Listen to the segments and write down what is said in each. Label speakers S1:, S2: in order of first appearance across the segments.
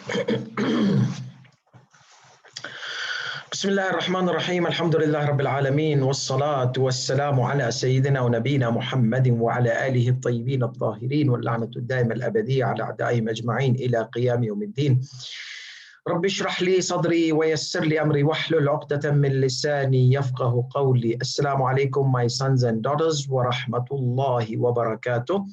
S1: بسم الله الرحمن الرحيم الحمد لله رب العالمين والصلاة والسلام على سيدنا ونبينا محمد وعلى آله الطيبين الطاهرين واللعنة الدائمة الأبدية على أعدائهم أجمعين إلى قيام يوم الدين. رب اشرح لي صدري ويسر لي أمري واحلل عقدة من لساني يفقه قولي. Assalamu alaikum, my sons and daughters, wa rahmatullahi wa barakatuh.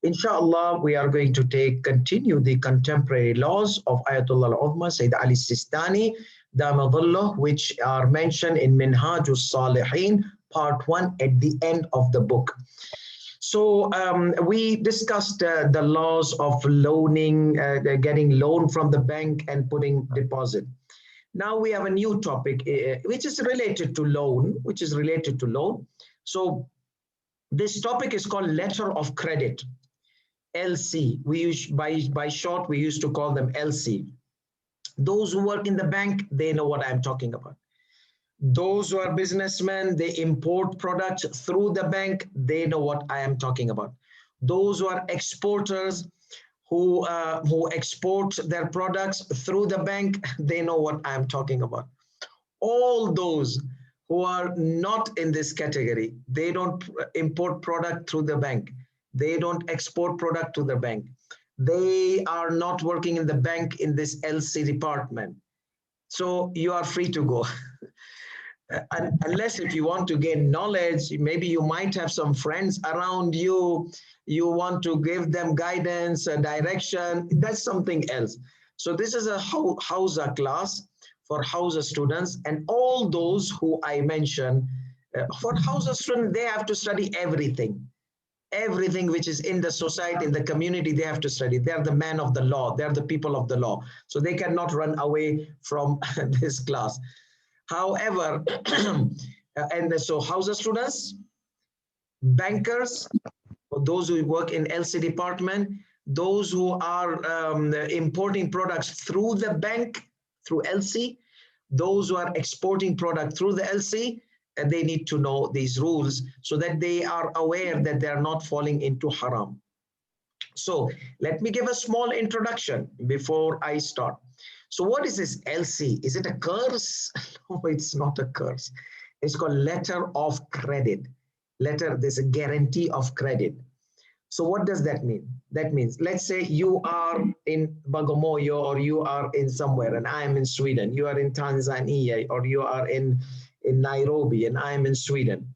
S1: Inshallah, we are going to continue the contemporary laws of Ayatollah al-Uzma Sayyid Ali Sistani Damadullah, which are mentioned in Minhaaj al-Salihin part 1 at the end of the book. So we discussed the laws of loaning, getting loan from the bank and putting deposit. Now we have a new topic which is related to loan, So this topic is called letter of credit, LC. We use by short we used to call them LC. Those who work in the bank, they know what I'm talking about. Those who are businessmen, they import products through the bank, they know what I am talking about. Those who are exporters, who export their products through the bank, they know what I am talking about. All those who are not in this category, they don't import product through the bank. They don't export product to the bank. They are not working in the bank in this LC department. So you are free to go. Unless if you want to gain knowledge, maybe you might have some friends around you, you want to give them guidance, direction, that's something else. So this is a Hausa class for Hausa students, and all those who I mentioned, for Hausa students, they have to study everything which is in the society, in the community, they have to study. They are the men of the law. They are the people of the law. So they cannot run away from this class. However, and so Hausa students, bankers, those who work in LC department, those who are importing products through the bank, through LC, those who are exporting product through the LC, and they need to know these rules so that they are aware that they are not falling into haram. So let me give a small introduction before I start. So what is this LC? Is it a curse? No, it's not a curse. It's called letter of credit. There's a guarantee of credit. So what does that mean? That means, let's say you are in Bagamoyo or you are in somewhere and I am in Sweden. You are in Tanzania or you are in Nairobi and I am in Sweden.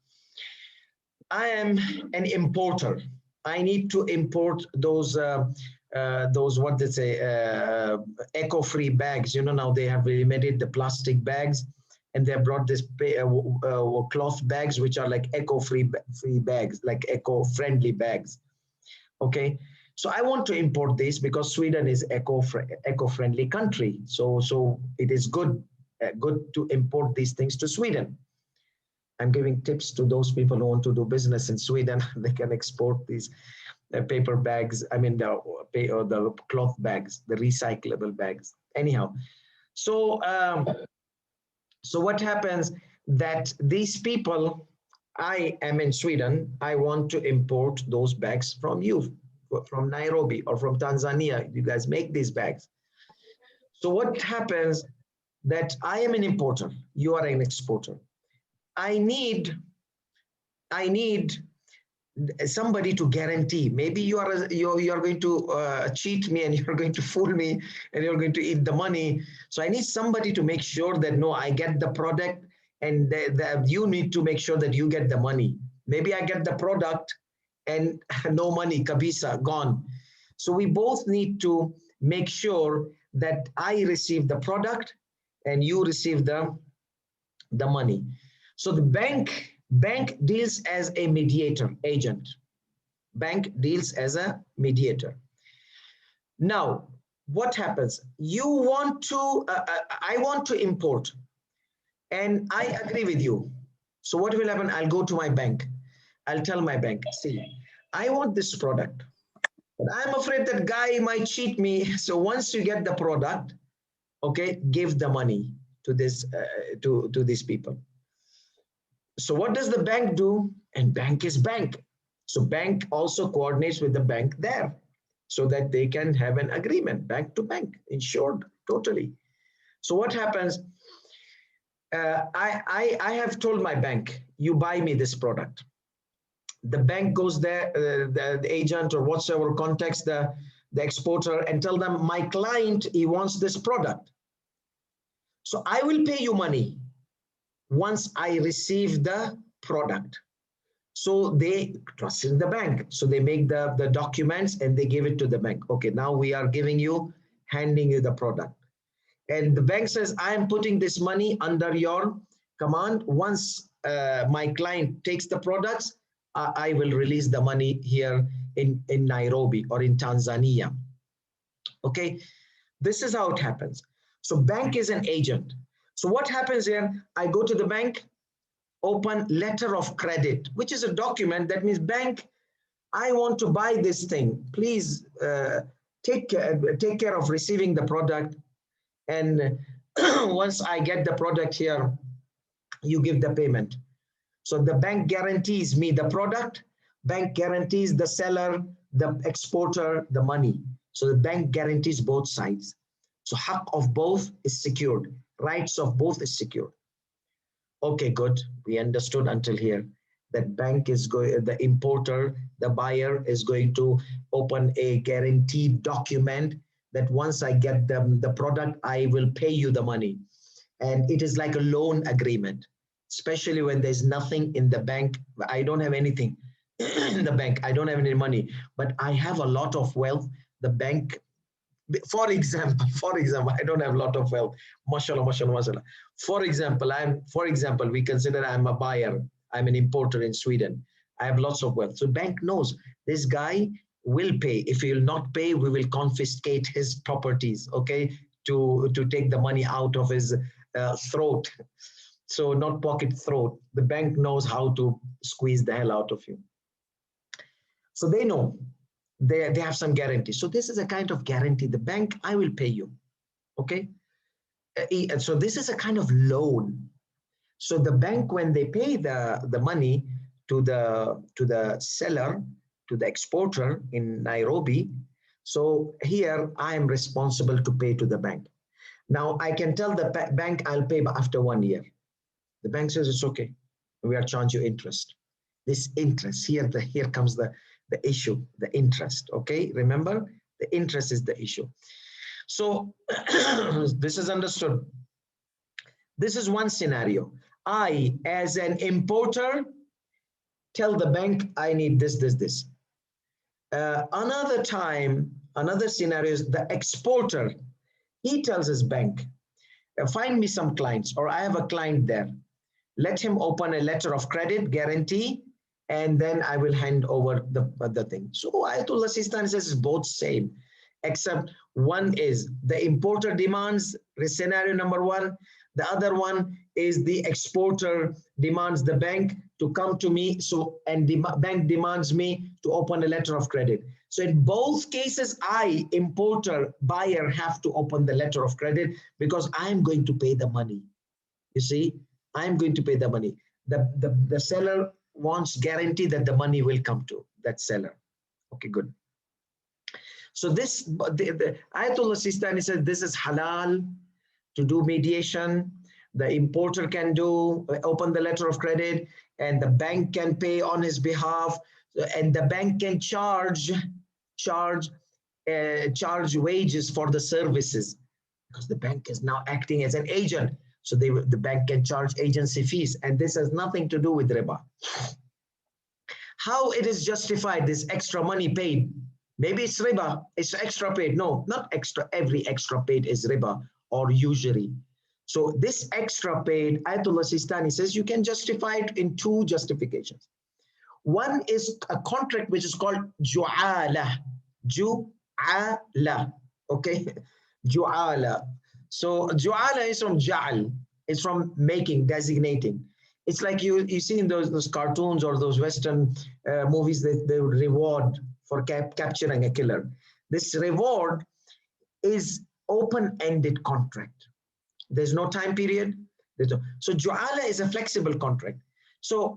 S1: I am an importer. I need to import those what they say, eco-free bags. You know, now they have limited the plastic bags and they have brought this cloth bags, which are like eco-free bags, like eco-friendly bags. Okay. So I want to import this because Sweden is eco-friendly country. So it is good to import these things to Sweden. I'm giving tips to those people who want to do business in Sweden. They can export these paper bags. I mean, the cloth bags, the recyclable bags. Anyhow, so what happens that these people, I am in Sweden, I want to import those bags from you, from Nairobi or from Tanzania. You guys make these bags. So what happens that I am an importer, you are an exporter. I need somebody to guarantee. Maybe you are going to cheat me and you're going to fool me and you're going to eat the money. So I need somebody to make sure that no, I get the product, and you need to make sure that you get the money. Maybe I get the product and no money, kabisa, gone. So we both need to make sure that I receive the product and you receive the money. So the bank deals as a mediator agent. Bank deals as a mediator. Now, what happens? I want to import, and I agree with you. So what will happen? I'll go to my bank. I'll tell my bank, see, I want this product, but I'm afraid that guy might cheat me. So once you get the product, okay, give the money to this to these people. So what does the bank do? And bank is bank. So bank also coordinates with the bank there. so that they can have an agreement, bank to bank, insured totally. So what happens? I have told my bank, you buy me this product. The bank goes there, the agent or whatsoever contacts the exporter and tell them, my client, he wants this product. So I will pay you money once I receive the product. So they trust in the bank. So they make the documents and they give it to the bank. Okay, now we are handing you the product. And the bank says, I am putting this money under your command. Once my client takes the products, I will release the money here in Nairobi or in Tanzania. Okay, this is how it happens. So bank is an agent. So what happens here? I go to the bank, open letter of credit, which is a document that means, bank, I want to buy this thing. Please take care of receiving the product. And once I get the product here, you give the payment. So the bank guarantees me the product, bank guarantees the seller, the exporter, the money. So the bank guarantees both sides. So haq of both is secured, rights of both is secured. Okay, good. We understood until here that bank is going, the importer, the buyer is going to open a guaranteed document that once I get the product, I will pay you the money. And it is like a loan agreement, especially when there's nothing in the bank. I don't have anything in the bank. I don't have any money, but I have a lot of wealth. The bank, for example, I don't have a lot of wealth. Mashallah, mashallah, mashallah. For example, we consider I'm a buyer. I'm an importer in Sweden. I have lots of wealth. So bank knows this guy will pay. If he will not pay, we will confiscate his properties, okay, to take the money out of his throat. So not pocket, throat. The bank knows how to squeeze the hell out of you. So they know. They have some guarantee. So this is a kind of guarantee. The bank, I will pay you, okay? So this is a kind of loan. So the bank, when they pay the money to the seller, to the exporter in Nairobi, so here I am responsible to pay to the bank. Now I can tell the bank I'll pay after 1 year. The bank says it's okay. We are charging you interest. This interest here, here comes the issue, the interest. Okay, remember the interest is the issue. So this is understood. This is one scenario. I, as an importer, tell the bank I need this. Another time, another scenario is the exporter. He tells his bank, find me some clients, or I have a client there. Let him open a letter of credit guarantee, and then I will hand over the thing. So Ayatollah Sistani says it's both same, except one is the importer demands scenario number one. The other one is the exporter demands the bank to come to me, and the bank demands me to open a letter of credit. So in both cases, I, importer, buyer, have to open the letter of credit because I'm going to pay the money. You see, I'm going to pay the money. The seller wants guarantee that the money will come to that seller. Okay, good. So this, the Ayatollah Sistani says this is halal to do mediation. The importer can open the letter of credit, and the bank can pay on his behalf, and the bank can charge wages for the services, because the bank is now acting as an agent. So the bank can charge agency fees, and this has nothing to do with riba. How it is justified, this extra money paid? Maybe it's riba, it's extra paid. No, not extra. Every extra paid is riba or usury. So this extra paid, Ayatollah Sistani says you can justify it in two justifications. One is a contract which is called ju'ala. Ju'ala, okay? Ju'ala. So ju'ala is from ja'al. It's from making, designating. It's like you see in those cartoons or those Western movies, they reward for capturing a killer. This reward is open-ended contract. There's no time period. So ju'ala is a flexible contract. So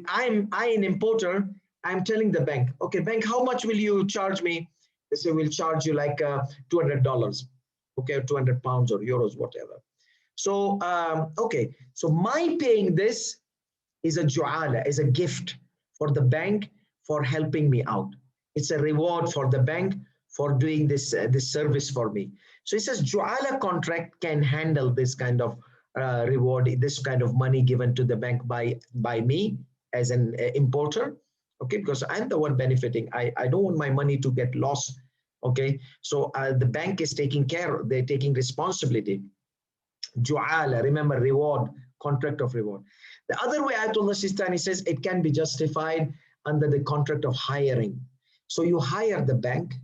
S1: I, an importer, I'm telling the bank, okay, bank, how much will you charge me They say we'll charge you like $200, okay, 200 pounds or euros, whatever. So, okay, so my paying this is a ju'ala, is a gift for the bank for helping me out. It's a reward for the bank for doing this service for me. So it says ju'ala contract can handle this kind of reward, this kind of money given to the bank by me as an importer, okay, because I'm the one benefiting. I don't want my money to get lost, okay. So the bank is taking care, they're taking responsibility. Ju'ala, remember, reward, contract of reward. The other way Ayatollah Sistani says it can be justified under the contract of hiring. So you hire the bank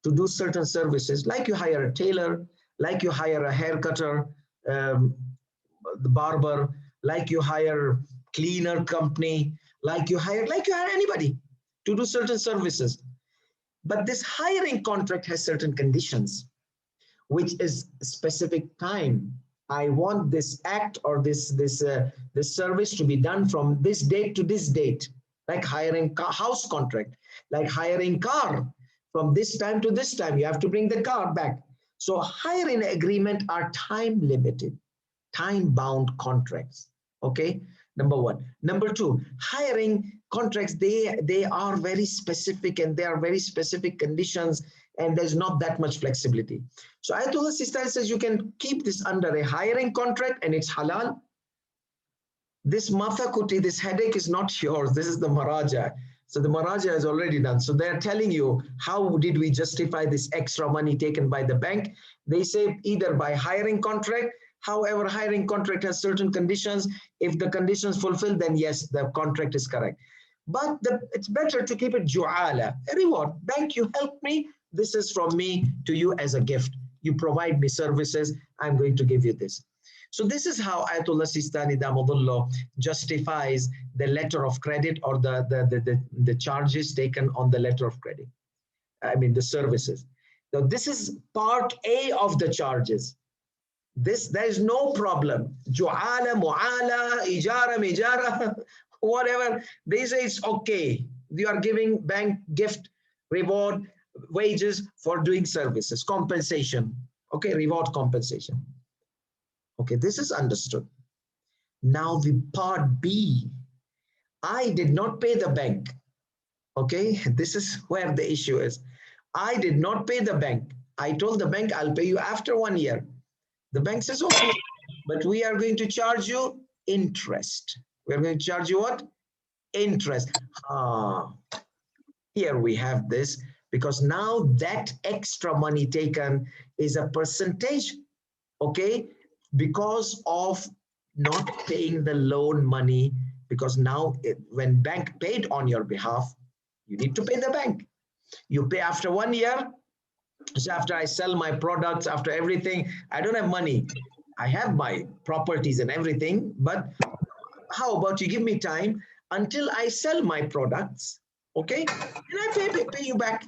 S1: to do certain services, like you hire a tailor, like you hire a hair cutter, the barber, like you hire cleaner company, like you hire anybody to do certain services. But this hiring contract has certain conditions, which is specific time. I want this act or this service to be done from this date to this date, like hiring house contract, like hiring car from this time to this time. You have to bring the car back. So hiring agreement are time limited, time bound contracts. Okay, number one. Number two, hiring contracts, they are very specific and they are very specific conditions, and there's not that much flexibility. So Ayatollah Sistani says you can keep this under a hiring contract and it's halal. This mathakuti, this headache is not yours. This is the Maraja. So the Maraja is already done. So they're telling you, how did we justify this extra money taken by the bank? They say either by hiring contract. However, hiring contract has certain conditions. If the conditions fulfill, then yes, the contract is correct. But it's better to keep it ju'ala, a reward. Bank, you help me. This is from me to you as a gift. You provide me services. I'm going to give you this. So this is how Ayatollah Sistani Damodullah justifies the letter of credit or the charges taken on the letter of credit. I mean, the services. Now, this is part A of the charges. There is no problem. Ju'ala, mu'ala, ijara, mijara, whatever. They say it's okay. You are giving bank gift, reward, wages for doing services, compensation. Okay, reward, compensation. Okay, this is understood. Now the part B. I did not pay the bank. Okay, this is where the issue is. I did not pay the bank. I told the bank I'll pay you after 1 year. The bank says, okay, but we are going to charge you interest. We're going to charge you what? Interest. Here we have this, because now that extra money taken is a percentage, okay, because of not paying the loan money, because now when bank paid on your behalf, you need to pay the bank. You pay after 1 year. So after I sell my products, after everything, I don't have money. I have my properties and everything, but how about you give me time until I sell my products, okay? And I pay you back.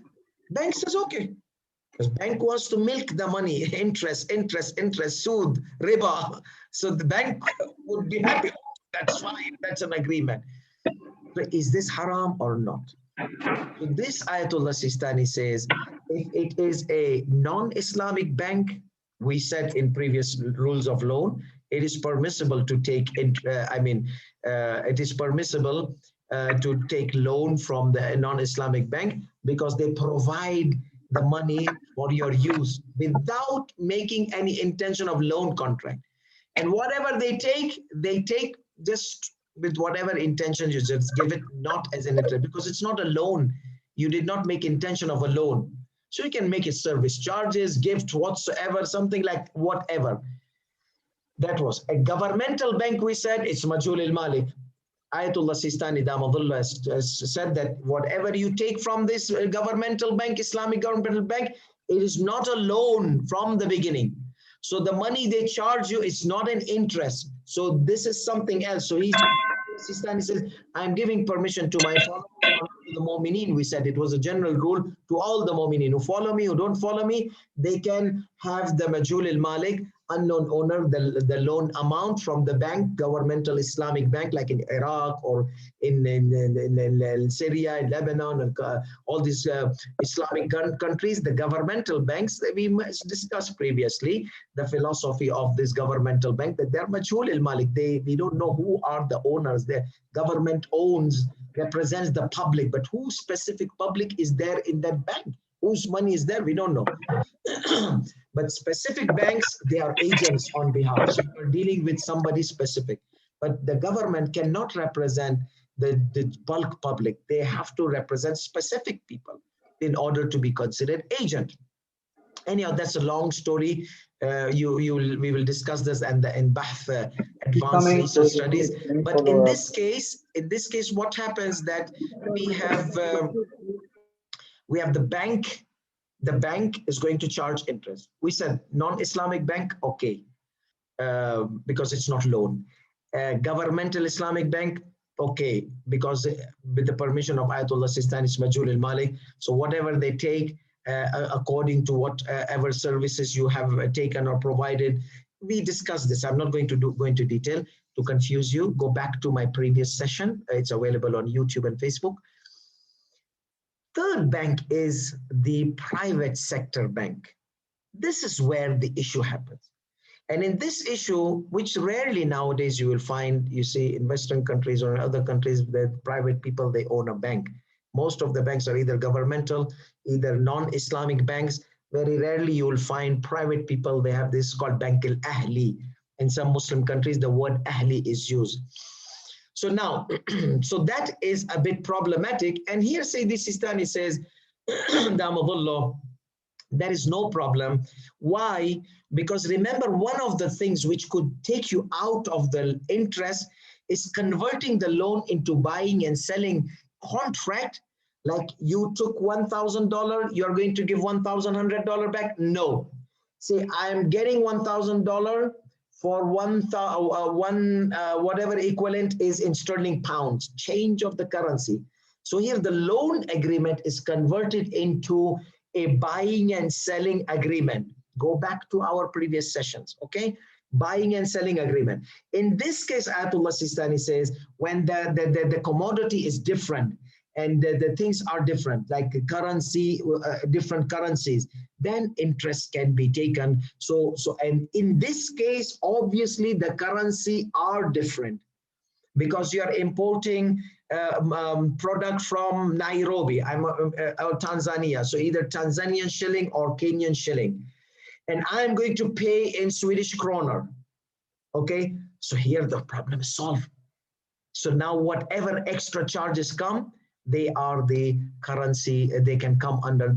S1: Bank says, okay. Because bank wants to milk the money, interest, sood, riba. So the bank would be happy. That's fine. That's an agreement. But is this haram or not? So this Ayatollah Sistani says, if it is a non-Islamic bank, we said in previous rules of loan, it is permissible to take, it is permissible to take loan from the non-Islamic bank because they provide the money for your use without making any intention of loan contract. And whatever they take just with whatever intention you just give it, not as an interest, because it's not a loan. You did not make intention of a loan. So you can make it service charges, gift, whatsoever, something like whatever. That was a governmental bank. We said it's Majul al-Malik. Ayatollah Sistani Damadullah has said that whatever you take from this governmental bank, Islamic governmental bank, it is not a loan from the beginning. So the money they charge you is not an interest. So this is something else. So Sistani says, I'm giving permission to my followers, the Mu'mineen. We said it was a general rule to all the Mu'mineen who follow me, who don't follow me, they can have the Majul al-Malik. unknown owner, the loan amount from the bank, governmental Islamic bank, like in Iraq or in Syria, in Lebanon, and all these Islamic countries, the governmental banks, we discussed previously the philosophy of this governmental bank, that they're majhul al-malik. We don't know who are the owners. The government owns, represents the public, but who specific public is there in that bank? Whose money is there? We don't know. But specific banks, they are agents on behalf. So you're dealing with somebody specific. But the government cannot represent the bulk public. They have to represent specific people in order to be considered agent. Anyhow, that's a long story. We will discuss this in Bahth advanced research studies. But in this case, what happens that we have the bank. The bank is going to charge interest. We said non-Islamic bank, okay, because it's not loan. Governmental Islamic bank, okay, because with the permission of Ayatollah Sistani, it's Majul al-Malik. So whatever they take, according to whatever services you have taken or provided, we discussed this. I'm not going to go into detail to confuse you. Go back to my previous session. It's available on YouTube and Facebook. Third bank is the private sector bank. This is where the issue happens. And in this issue, which rarely nowadays you will find, you see in Western countries or in other countries, that private people, they own a bank. Most of the banks are either governmental, either non-Islamic banks. Very rarely you will find private people, they have this called Bank al-Ahli. In some Muslim countries, the word Ahli is used. So now, so that is a bit problematic. And here Sayyidi Sistani says, Damadullah, there is no problem. Why? Because remember, one of the things which could take you out of the interest is converting the loan into buying and selling contract. Like you took $1,000, you're going to give $1,100 back. No. Say, I am getting $1,000 for whatever equivalent is in sterling pounds, change of the currency. So here the loan agreement is converted into a buying and selling agreement. Go back to our previous sessions, okay? Buying and selling agreement. In this case, Ayatollah Sistani says, when the commodity is different and the things are different, like currency, different currencies, then interest can be taken. And in this case, obviously the currency are different because you are importing product from Nairobi, or Tanzania. So either Tanzanian shilling or Kenyan shilling. And I'm going to pay in Swedish kroner. Okay, so here the problem is solved. So now whatever extra charges come, they are the currency, they can come under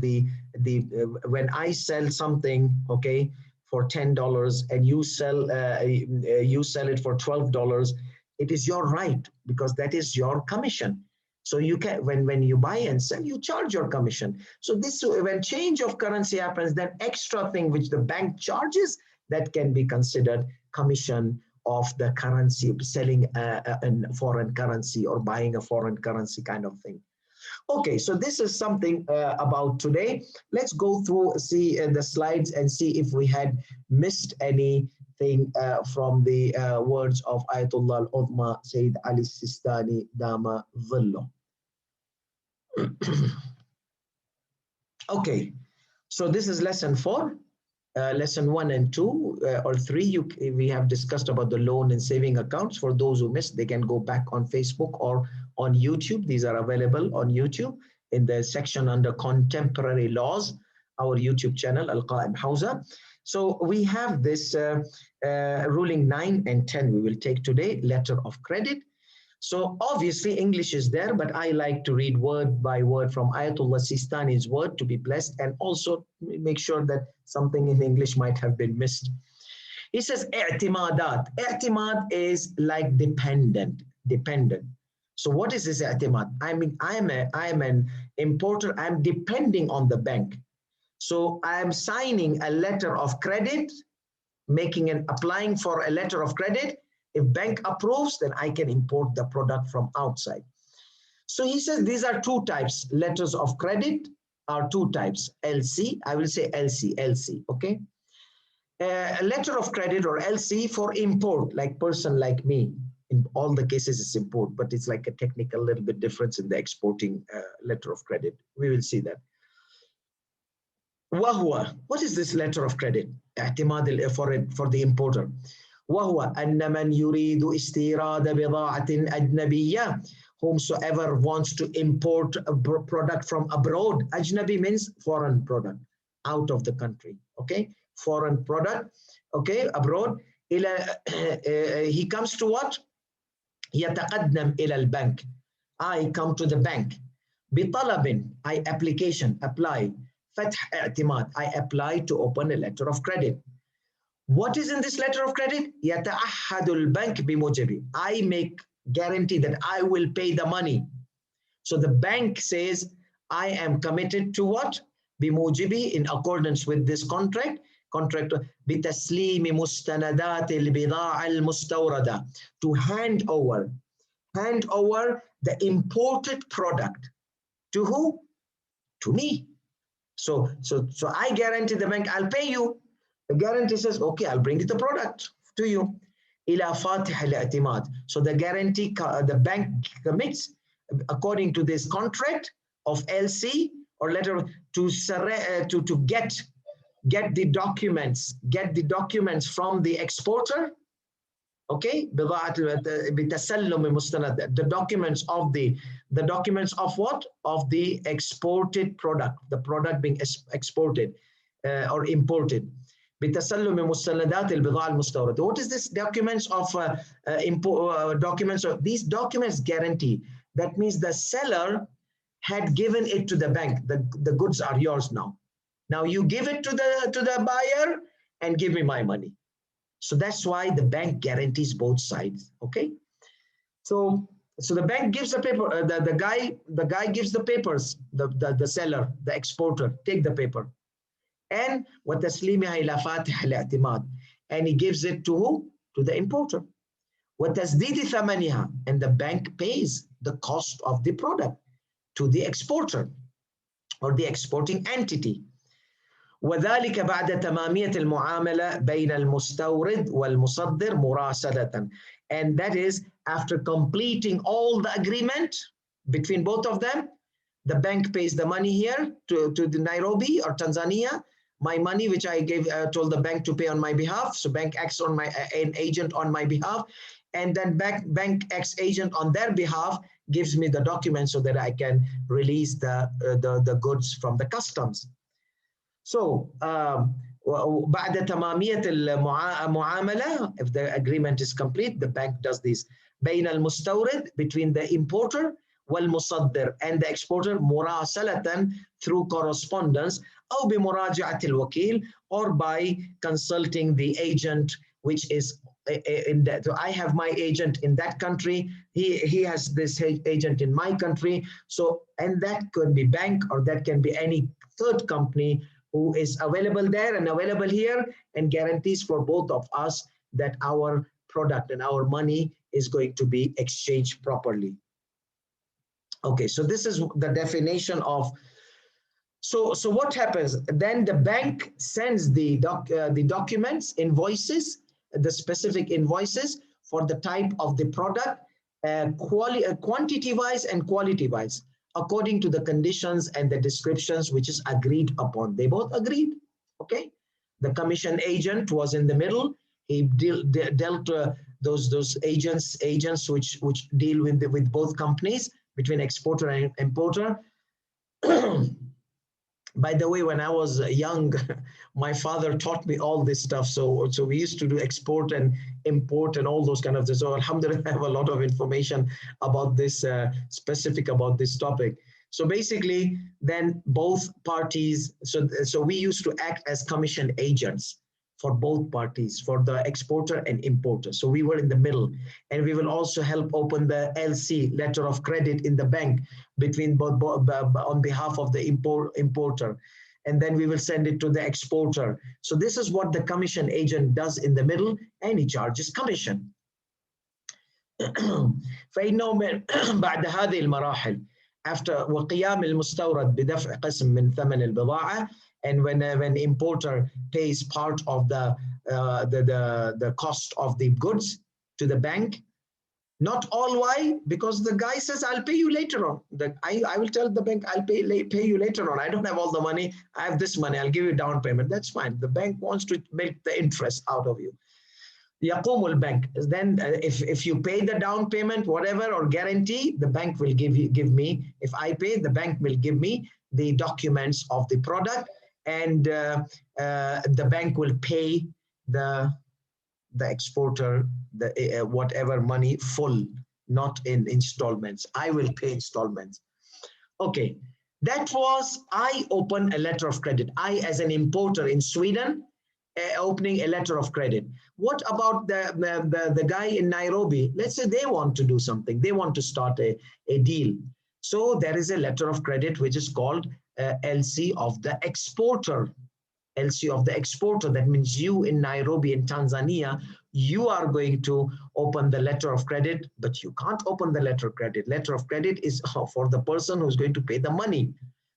S1: when I sell something, okay, for $10 and you sell it for $12, it is your right because that is your commission. So you can, when you buy and sell, you charge your commission. So this, when change of currency happens, then extra thing which the bank charges, that can be considered commission of the currency, selling a foreign currency or buying a foreign currency kind of thing. Okay, so this is something about today. Let's go through, see the slides and see if we had missed anything from the words of Ayatollah al-Udma Sayyid Ali Sistani Dama Dhilluh. Okay, so this is lesson 4. Lesson 1 and 2 or 3, we have discussed about the loan and saving accounts. For those who missed, they can go back on Facebook or on YouTube. These are available on YouTube in the section under Contemporary Laws, our YouTube channel, Al-Qa'im Hawza. So we have this ruling 9 and 10 we will take today, letter of credit. So obviously English is there, but I like to read word by word from Ayatollah Sistani's word to be blessed, and also make sure that something in English might have been missed. He says, i'timadat. I'timad is like dependent. So what is this i'timad? I mean, I am an importer. I'm depending on the bank. So I am signing a letter of credit, applying for a letter of credit. If bank approves, then I can import the product from outside. So he says these are two types. Letters of credit are two types. LC, I will say LC, okay? A letter of credit or LC for import, like person like me. In all the cases, it's import, but it's like a technical little bit difference in the exporting letter of credit. We will see that. وهو, what is this letter of credit? اعتماد for the importer. وهو أن من يريد استيراد بضاعة أجنبية, whomsoever wants to import a product from abroad. أجنبي means foreign product, out of the country. Okay, foreign product. Okay, abroad. He comes to what? يتقدم إلى البنك. I come to the bank. بطلب, I application, apply. فتح اعتماد, I apply to open a letter of credit. What is in this letter of credit? يتعهد البنك بموجبه. I make guarantee that I will pay the money. So the bank says, I am committed to what? بموجبه, in accordance with this contract. بتسليم مستندات البضاعة المستوردة, to hand over the imported product. To who? To me. So I guarantee the bank, I'll pay you. The guarantee says, okay, I'll bring the product to you. إلى فاتح الاعتماد. So the guarantee, the bank commits according to this contract of LC or letter to get the documents from the exporter. Okay, بتسلم مستند, the documents of what? Of the exported product, the product being exported or imported. بتسلم مستندات البضاعة المستوردة. What is this documents of documents of these documents guarantee? That means the seller had given it to the bank. The goods are yours now. Now you give it to the buyer and give me my money. So that's why the bank guarantees both sides. Okay. So the bank gives the paper. The guy gives the papers. The seller, the exporter, take the paper. And وتسليمها إلى فاتح الاعتماد. And he gives it to who? To the importer. وتسديد ثمنها. And the bank pays the cost of the product to the exporter or the exporting entity. وذلك بعد تمامية المعاملة بين المستورد والمصدر مراسلة. And that is after completing all the agreement between both of them. The bank pays the money here to the Nairobi or Tanzania. My money, which I told the bank to pay on my behalf. So bank acts on an agent on my behalf, and then bank acts agent on their behalf gives me the document so that I can release the goods from the customs. So بعد تمامية المعاملة, if the agreement is complete, the bank does this. بين المستورد, between the importer, والمصدر, and the exporter, مراسلة, through correspondence, أو بمراجعة الوكيل, or by consulting the agent, which is in that. So I have my agent in that country. He has this agent in my country. So, and that could be bank, or that can be any third company who is available there and available here, and guarantees for both of us that our product and our money is going to be exchanged properly. Okay, so this is the definition of. So what happens? Then the bank sends the documents, invoices, the specific invoices for the type of the product, quantity-wise and quality-wise, according to the conditions and the descriptions which is agreed upon. They both agreed. Okay, the commission agent was in the middle. He dealt those agents which deal with both companies, between exporter and importer. By the way, when I was young, my father taught me all this stuff. So we used to do export and import and all those kind of things. So alhamdulillah, I have a lot of information about this, specific about this topic. So basically, then both parties, so we used to act as commission agents for both parties, for the exporter and importer. So we were in the middle, and we will also help open the LC, letter of credit, in the bank between both on behalf of the importer, and then we will send it to the exporter. So this is what the commission agent does in the middle, and he charges commission. فإنه بعد هذه المراحل, after وقيام المستورد بدفع قسم من ثمن البضاعة, and when importer pays part of the the cost of the goods to the bank. Not all. Why? Because the guy says, I'll pay you later on. I will tell the bank, I'll pay you later on. I don't have all the money. I have this money. I'll give you down payment. That's fine. The bank wants to make the interest out of you. Yaqumul bank. Then if you pay the down payment, whatever, or guarantee, the bank will give me. If I pay, the bank will give me the documents of the product, and the bank will pay the exporter the whatever money full, not in installments. I will pay installments. Okay, that was, I open a letter of credit. I, as an importer in Sweden, opening a letter of credit. What about the guy in Nairobi? Let's say they want to do something. They want to start a deal. So there is a letter of credit which is called LC of the exporter. LC of the exporter. That means you in Nairobi in Tanzania, you are going to open the letter of credit, but you can't open the letter of credit. Letter of credit is for the person who's going to pay the money.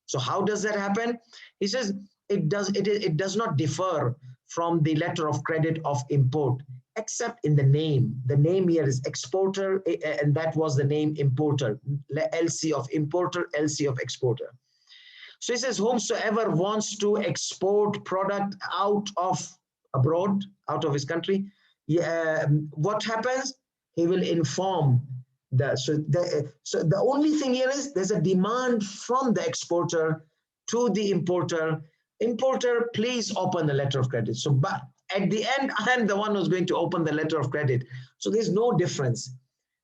S1: So how does that happen? He says it does not differ from the letter of credit of import, except in the name. The name here is exporter, and that was the name importer. LC of importer, LC of exporter. So he says, whomsoever wants to export product out of abroad, out of his country, what happens? He will inform so the only thing here is there's a demand from the exporter to the importer. Importer, please open the letter of credit. So, but at the end, I am the one who's going to open the letter of credit. So there's no difference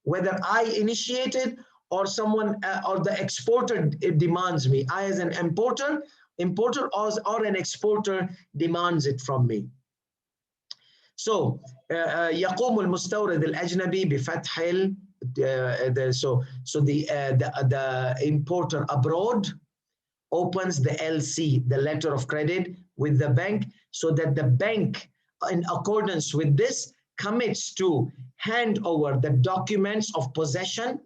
S1: whether I initiated or someone or the exporter demands me. I, as an importer or an exporter demands it from me. So يقوم المستورد الأجنبي بفتح so the importer abroad opens the LC, the letter of credit, with the bank, so that the bank, in accordance with this, commits to hand over the documents of possession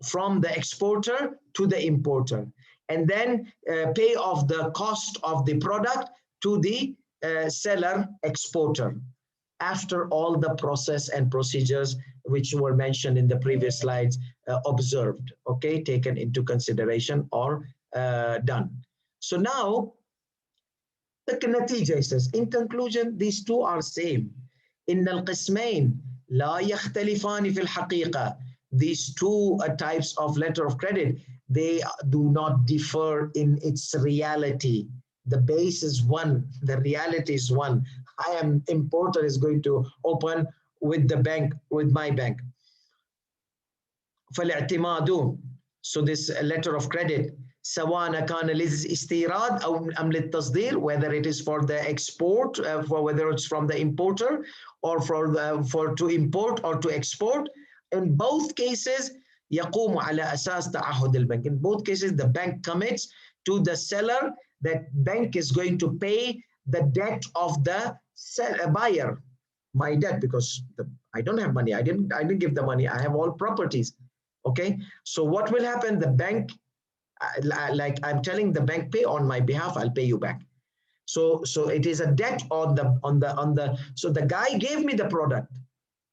S1: from the exporter to the importer, and then pay off the cost of the product to the seller exporter, after all the process and procedures which were mentioned in the previous slides observed, okay, taken into consideration or done. So now the natija says, in conclusion, these two are same. إن القسمين لا يختلفان في الحقيقة. These two types of letter of credit, they do not differ in its reality. The base is one, the reality is one. I am importer is going to open with the bank, with my bank. فالاعتماد, so this letter of credit, سواء كان للاستيراد أو أم للتصدير, whether it is for the export, for whether it's from the importer or for to import or to export. In both cases, يقوم على أساس تعهد البنك. In both cases, the bank commits to the seller that bank is going to pay the debt of the buyer, my debt, because I don't have money. I didn't give the money. I have all properties. Okay. So what will happen? The bank, like I'm telling the bank, pay on my behalf. I'll pay you back. So it is a debt on the. So the guy gave me the product.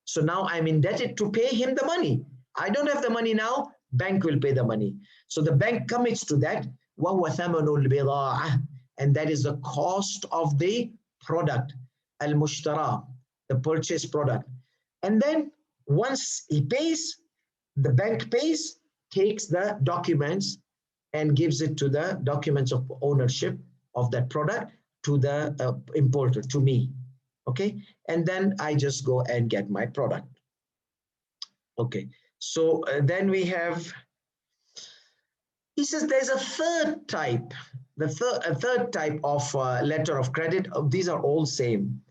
S1: So now I'm indebted to pay him the money. I don't have the money now. Bank will pay the money. So the bank commits to that. وَهُوَ ثَمَنُ الْبِضَاعَةِ, and that is the cost of the product. Al-mushtara, the purchase product. And then once he pays, the bank pays, takes the documents and gives it to the documents of ownership of that product to the importer, to me. Okay, and then I just go and get my product. Okay, so then we have, he says there's a third type, a third type of letter of credit. These are all same,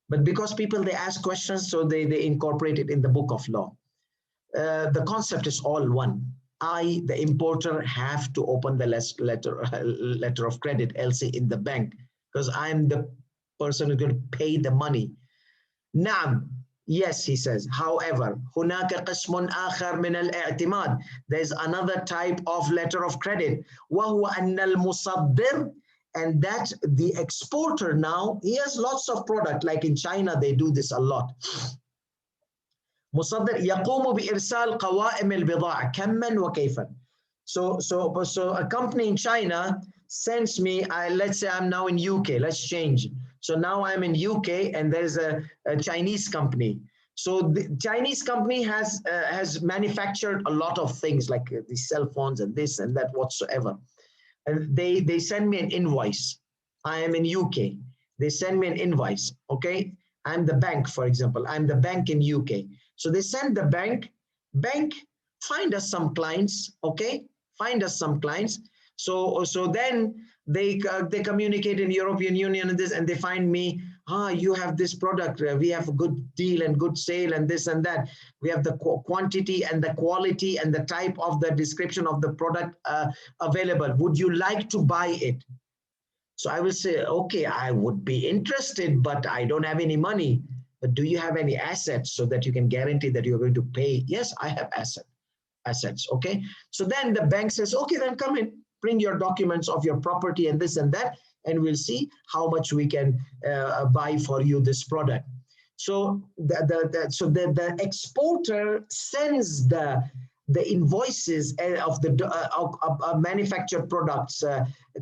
S1: but because people, they ask questions, so they incorporate it in the book of law. The concept is all one. I, the importer, have to open the letter of credit, LC, in the bank, because I'm the person who's going to pay the money. نعم, yes, he says. However, هناك قسم آخر من الاعتماد. There's another type of letter of credit. وهو أن المصدر and that the exporter now, he has lots of product, like in China, they do this a lot. مصدر يقوم بإرسال قوائم البضاعة كمًا وكيفًا. So a company in China sends me, let's say I'm now in UK, let's change. So now I'm in UK and there's a Chinese company. So the Chinese company has manufactured a lot of things like the cell phones and this and that whatsoever. And they send me an invoice. I am in UK. They send me an invoice, okay? I'm the bank, for example. I'm the bank in UK. So they send the bank, find us some clients, okay? Find us some clients. So then they communicate in European Union and this, and they find me, you have this product, we have a good deal and good sale and this and that. We have the quantity and the quality and the type of the description of the product available. Would you like to buy it? So I will say, okay, I would be interested, but I don't have any money. But do you have any assets so that you can guarantee that you're going to pay? Yes, I have assets, okay? So then the bank says, okay, then come in, bring your documents of your property and this and that, and we'll see how much we can buy for you this product. So the exporter sends the invoices of the manufactured products,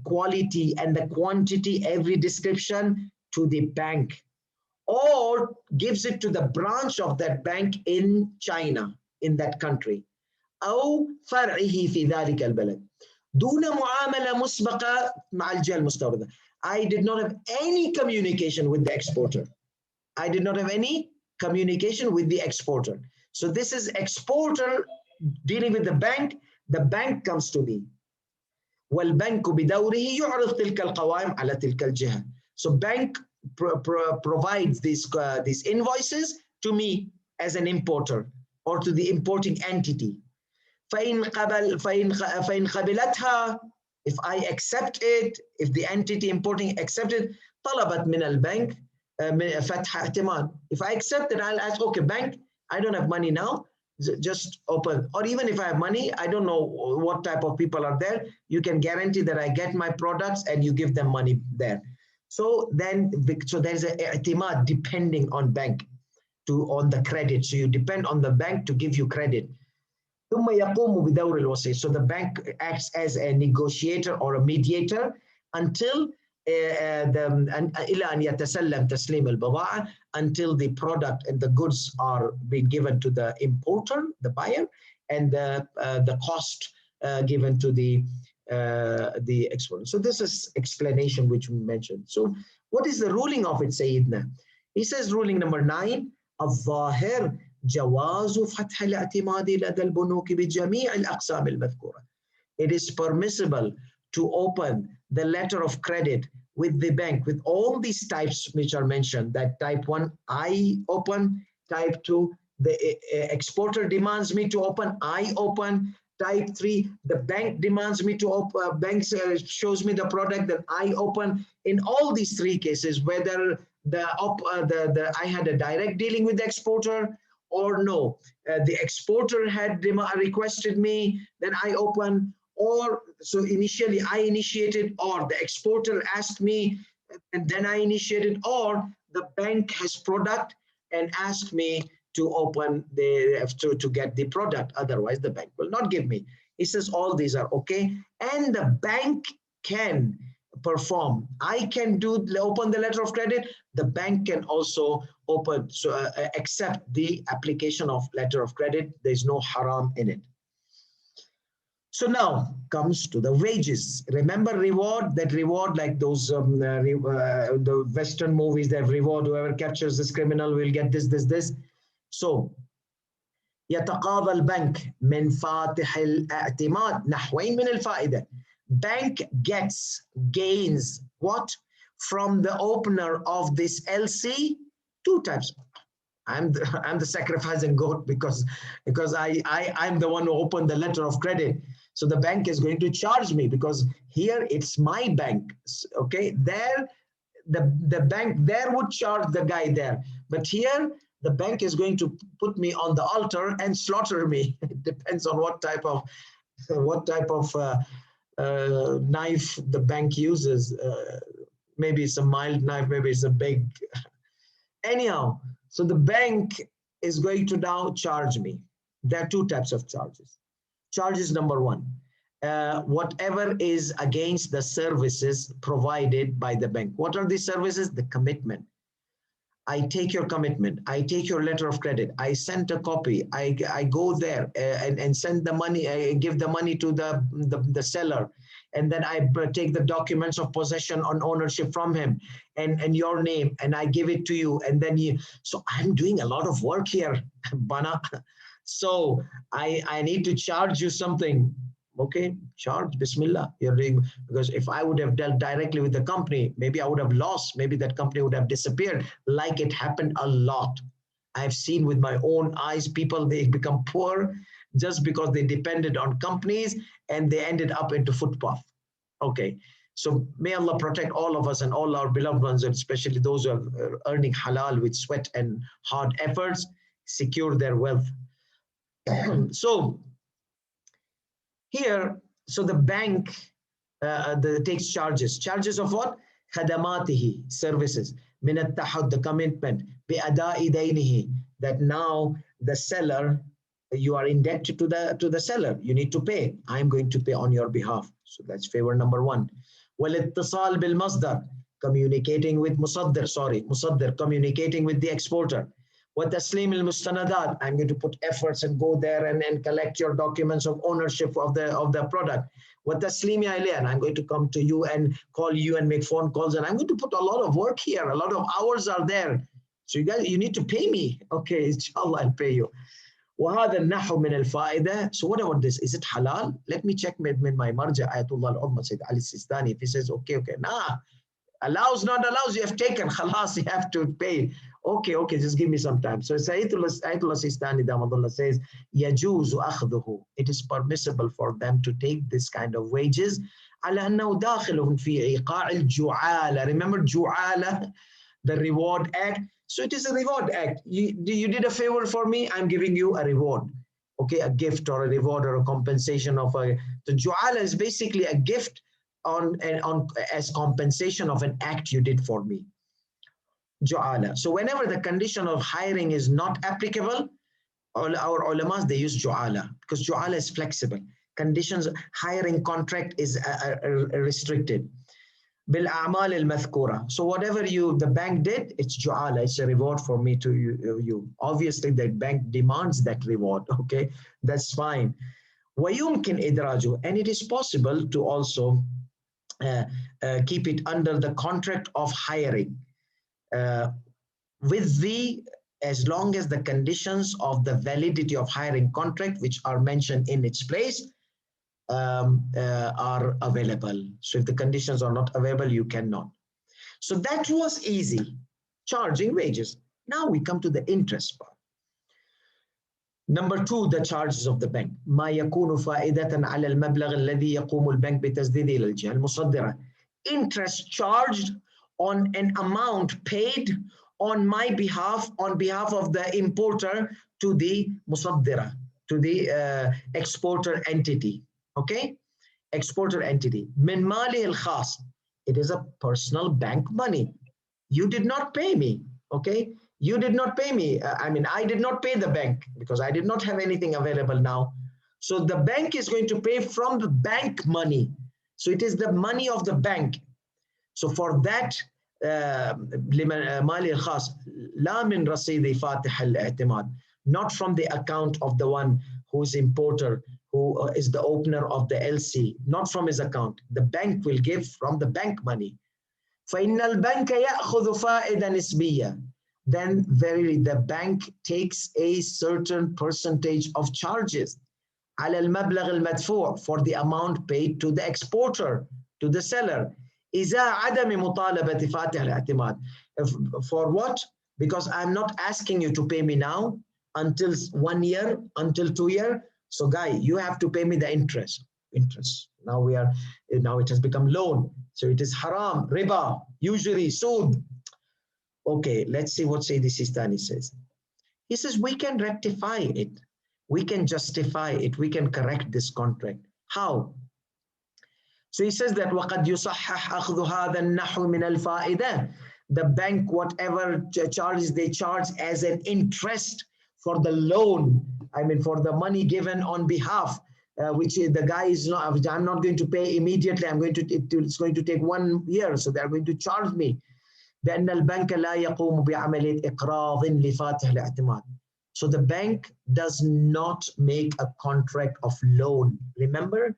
S1: quality and the quantity, every description to the bank, or gives it to the branch of that bank in China, in that country. أو فرعه في ذلك البلد دون معاملة مسبقة مع الجهة المستوردة. I did not have any communication with the exporter. I did not have any communication with the exporter. So this is exporter dealing with the bank. The bank comes to me. والبنك بدوره يعرض تلك القوائم على تلك الجهة. So bank provides these invoices to me as an importer or to the importing entity. فإن قبلتها, if I accept it, if the entity importing accepted, طلبت من البنك فتح اعتماد. If I accept it, I'll ask, okay, bank, I don't have money now, just open. Or even if I have money, I don't know what type of people are there. You can guarantee that I get my products and you give them money there. So there's an i'timad depending on bank on the credit. So you depend on the bank to give you credit. ثم يقوم بدور الوسيط. So the bank acts as a negotiator or a mediator until إلى أن يتسلم تسليم البضاعة, until the product and the goods are being given to the importer, the buyer, and the cost given to the exporter. So this is explanation which we mentioned. So what is the ruling of it, Sayyidina? He says ruling number 9, الظاهر جواز فتح الاعتماد لدى البنوك بجميع الأقسام المذكورة. It is permissible to open the letter of credit with the bank with all these types which are mentioned. That type 1, I open. Type 2, the exporter demands me to open, I open. Type 3, the bank demands me to open, bank shows me the product, that I open. In all these 3 cases, whether I had a direct dealing with the exporter or no, the exporter had requested me, then I open, or so initially I initiated, or the exporter asked me and then I initiated, or the bank has product and asked me to open to get the product. Otherwise, the bank will not give me. He says all these are okay, and the bank can perform. I can open the letter of credit. The bank can also open, accept the application of letter of credit. There's no haram in it. So now comes to the wages. Remember reward, that reward like those the Western movies, they have reward, whoever captures this criminal will get this. So يتقاضى البنك من فاتح الاعتماد نحوين من الفائدة. Bank gains what? From the opener of this LC, 2 types. I'm the sacrificing goat because I'm the one who opened the letter of credit. So the bank is going to charge me because here it's my bank. Okay, there the bank there would charge the guy there, but here the bank is going to put me on the altar and slaughter me. It depends on what type of knife the bank uses. Maybe it's a mild knife, maybe it's a big. Anyhow, so the bank is going to now charge me. There are two types of charges. Charges number one, whatever is against the services provided by the bank. What are these services? The commitment. I take your commitment. I take your letter of credit. I send a copy. I go there and send the money. I give the money to the seller. And then I take the documents of possession on ownership from him and your name. And I give it to you. And then you, so I'm doing a lot of work here, Bana. So I need to charge you something. Okay, charge, Bismillah. You're doing, because if I would have dealt directly with the company, maybe I would have lost, maybe that company would have disappeared, like it happened a lot. I've seen with my own eyes, people, they become poor just because they depended on companies and they ended up into footpath. Okay, so may Allah protect all of us and all our beloved ones, and especially those who are earning halal with sweat and hard efforts, secure their wealth. So here, so the bank takes charges. Charges of what? خدماته, services. من التحد, the commitment. بأداء دينه, that now the seller, you are indebted to the seller. You need to pay. I'm going to pay on your behalf. So that's favor number one. والاتصال بالمصدر, communicating with مصدر, communicating with the exporter. وتسليم المستندات, I'm going to put efforts and go there and collect your documents of ownership of the product. وتسليمها إليه, and I'm going to come to you and call you and make phone calls, and I'm going to put a lot of work here, a lot of hours are there. So you guys, you need to pay me. Okay, inshallah, I'll pay you. وهذا النحو من الفائدة. So what about this? Is it halal? Let me check with my marja, Ayatullah al-Umma Sayyid Ali Sistani. If he says, okay, nah, allows, not allows, you have taken, khalas, you have to pay. Okay, just give me some time. So Ayatullah Sistani Damadullah says, يَجُوزُ أَخْذُهُ, it is permissible for them to take this kind of wages. على أنه داخل في إيقاع الجعالة. Remember Ju'ala, the reward act? So it is a reward act. You did a favor for me, I'm giving you a reward. Okay, a gift or a reward or a compensation of a. The Ju'ala is basically a gift on as compensation of an act you did for me. Ju'ala. So whenever the condition of hiring is not applicable, our ulamas, they use Ju'ala, because Ju'ala is flexible. Conditions, hiring contract is restricted. بالأعمال المذكورة. So whatever the bank did, it's Ju'ala, it's a reward for me to you. Obviously, the bank demands that reward. Okay, that's fine. ويمكن إدراجه, and it is possible to also keep it under the contract of hiring, as long as the conditions of the validity of hiring contract, which are mentioned in its place, are available. So if the conditions are not available, you cannot. So that was easy, charging wages. Now we come to the interest part. Number two, the charges of the bank. ما يكون فائدة على المبلغ الذي يقوم البنك بتسديده إلى الجهة المصدرة. Interest charged on an amount paid on my behalf, on behalf of the importer, to the musaddira, to the exporter entity. Okay, exporter entity. من ماله الخاص. It is a personal bank money. You did not pay me. Okay, you did not pay me. I did not pay the bank because I did not have anything available now. So the bank is going to pay from the bank money. So it is the money of the bank. So for that, مالي الخاص لا من رصيد فاتح الاعتماد, not from the account of the one who is importer, who is the opener of the LC, not from his account. The bank will give from the bank money. فإن البنك يأخذ فائدة نسبية. Then verily the bank takes a certain percentage of charges على المبلغ المدفوع, for the amount paid to the exporter, to the seller. إذا عدم مطالبة فاتح الاعتماد. For what? Because I'm not asking you to pay me now until 1 year, until 2 years. So guy, you have to pay me the interest. Now it has become loan. So it is haram, riba, usury, sood. Okay, let's see what Sayyidi Sistani says. He says we can rectify it. We can justify it. We can correct this contract. How? So he says that وَقَدْ يُصَحَّحْ أَخْذُ هَذَا النَّحْوِ مِنَ الْفَائِدَةِ. The bank, whatever charges they charge as an interest for the loan, I mean for the money given on behalf, which the guy is not, I'm not going to pay immediately, it's going to take 1 year, so they're going to charge me. بأن البنك لا يقوم بعملية إقراض لفاتح الاعتماد. So the bank does not make a contract of loan. Remember,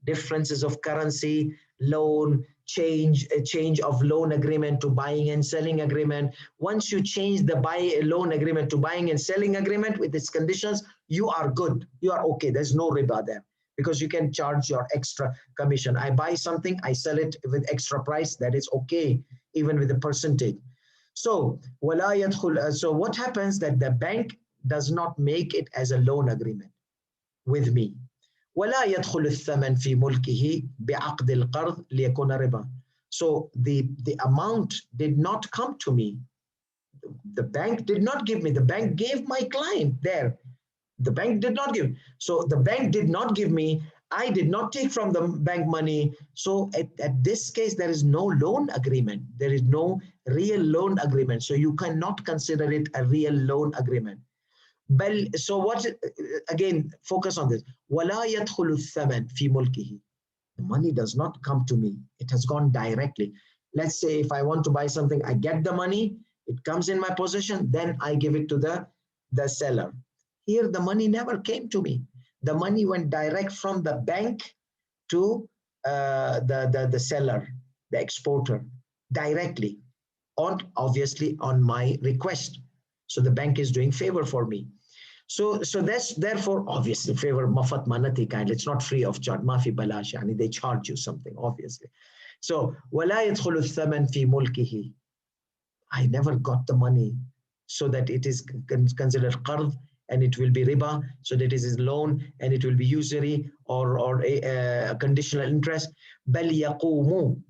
S1: differences of currency, loan, change of loan agreement to buying and selling agreement. Once you change the loan agreement to buying and selling agreement with its conditions, you are good. You are okay. There's no riba there because you can charge your extra commission. I buy something, I sell it with extra price. That is okay, even with a percentage. So, so what happens that the bank does not make it as a loan agreement with me. ولا يدخل الثمن في ملكه بعقد القرض ليكون ربا. So the amount did not come to me. The bank did not give me. The bank gave my client there. The bank did not give. So the bank did not give me. I did not take from the bank money. So at this case, there is no loan agreement. There is no real loan agreement. So you cannot consider it a real loan agreement. So what, again, focus on this. وَلَا يَدْخُلُ الثَّمَنْ فِي مُلْكِهِ. The money does not come to me. It has gone directly. Let's say if I want to buy something, I get the money, it comes in my possession, then I give it to the seller. Here, the money never came to me. The money went direct from the bank to the seller, the exporter, directly, obviously on my request. So the bank is doing favor for me. So that's therefore obviously favor mafat manati kind. It's not free of charge. Mafi balash. Yani they charge you something, obviously. So وَلَا يَدْخُلُ الثَّمَنْ فِي مُلْكِهِ. I never got the money so that it is considered qard and it will be riba, so that it is loan and it will be usury or a conditional interest. بَلْ يَقُومُ.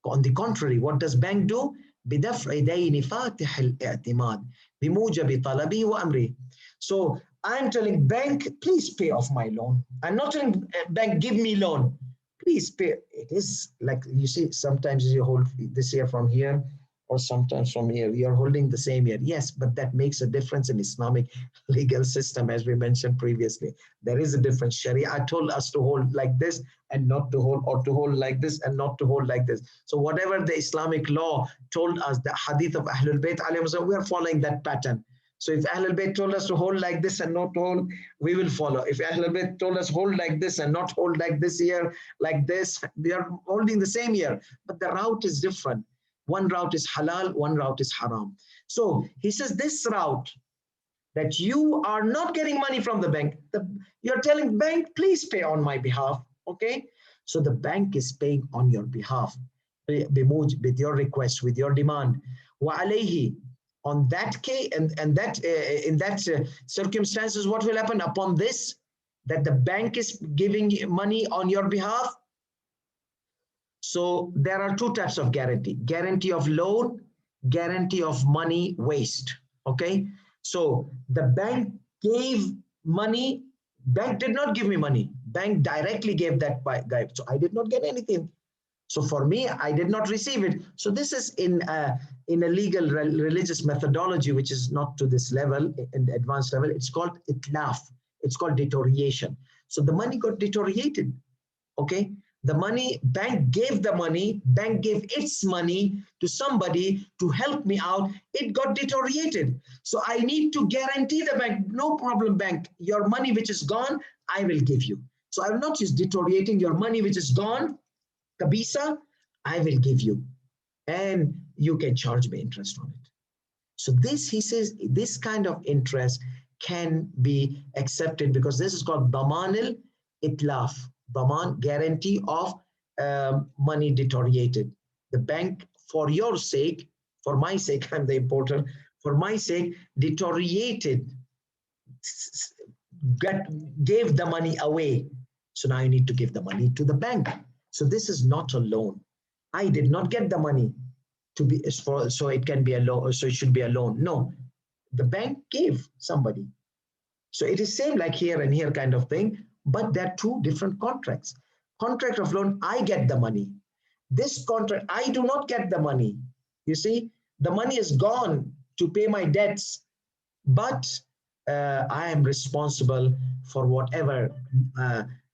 S1: On the contrary, what does bank do? بِدَفْعِ دَيْنِ فَاتِحِ الْاِعْتِمَادِ بِمُوجَبِ طَلَبِي وَأَمْرِي. So I'm telling bank, please pay off my loan. I'm not telling bank, give me loan. Please pay. It is like, you see, sometimes you hold this year from here, or sometimes from here. You're holding the same year. Yes, but that makes a difference in Islamic legal system, as we mentioned previously. There is a difference. Sharia told us to hold like this and not to hold, or to hold like this and not to hold like this. So whatever the Islamic law told us, the hadith of Ahlul Bayt, we are following that pattern. So if Ahlul Bayt told us to hold like this and not to hold, we will follow. If Ahlul Bayt told us hold like this and not hold like this year, like this, we are holding the same year, but the route is different. One route is halal, one route is haram. So he says this route, that you are not getting money from the bank. You're telling bank, please pay on my behalf, okay? So the bank is paying on your behalf, with your request, with your demand. وَعَلَيْهِ. On that case, and that in that circumstances, what will happen upon this? That the bank is giving money on your behalf. So there are two types of guarantee: guarantee of loan, guarantee of money waste. Okay, so the bank gave money. Bank did not give me money. Bank directly gave that guy. So I did not get anything. So for me, I did not receive it. So this is in a legal religious methodology, which is not to this level, in the advanced level. It's called itlaf. It's called deterioration. So the money got deteriorated. Okay, the money, bank gave the money, bank gave its money to somebody to help me out. It got deteriorated. So I need to guarantee the bank, no problem, bank, your money which is gone, I will give you. So I will not just deteriorating your money which is gone, kabisa, I will give you, and you can charge me interest on it. So this, he says, this kind of interest can be accepted because this is called daman al-itlaf, daman, guarantee of money deteriorated. The bank, for your sake, for my sake, I'm the importer, for my sake, deteriorated, gave the money away. So now I need to give the money to the bank. So this is not a loan. I did not get the money to be so it can be a loan, so it should be a loan. No, the bank gave somebody. So it is same like here and here kind of thing, but they're two different contracts. Contract of loan, I get the money. This contract, I do not get the money. You see, the money is gone to pay my debts, but I am responsible for whatever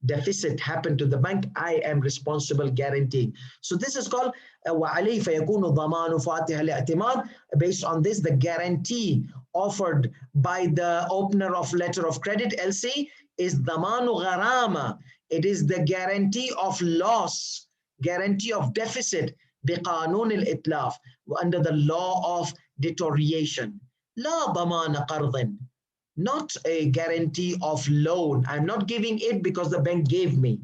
S1: deficit happened to the bank. I am responsible guaranteeing. So this is called وعليه فيكون ضمان فاتح الاعتماد. Based on this, the guarantee offered by the opener of letter of credit LC is ضمان غرامة. It is the guarantee of loss, guarantee of deficit بقانون الإتلاف, under the law of deterioration. لا ضمان قرض, not a guarantee of loan. I'm not giving it because the bank gave me.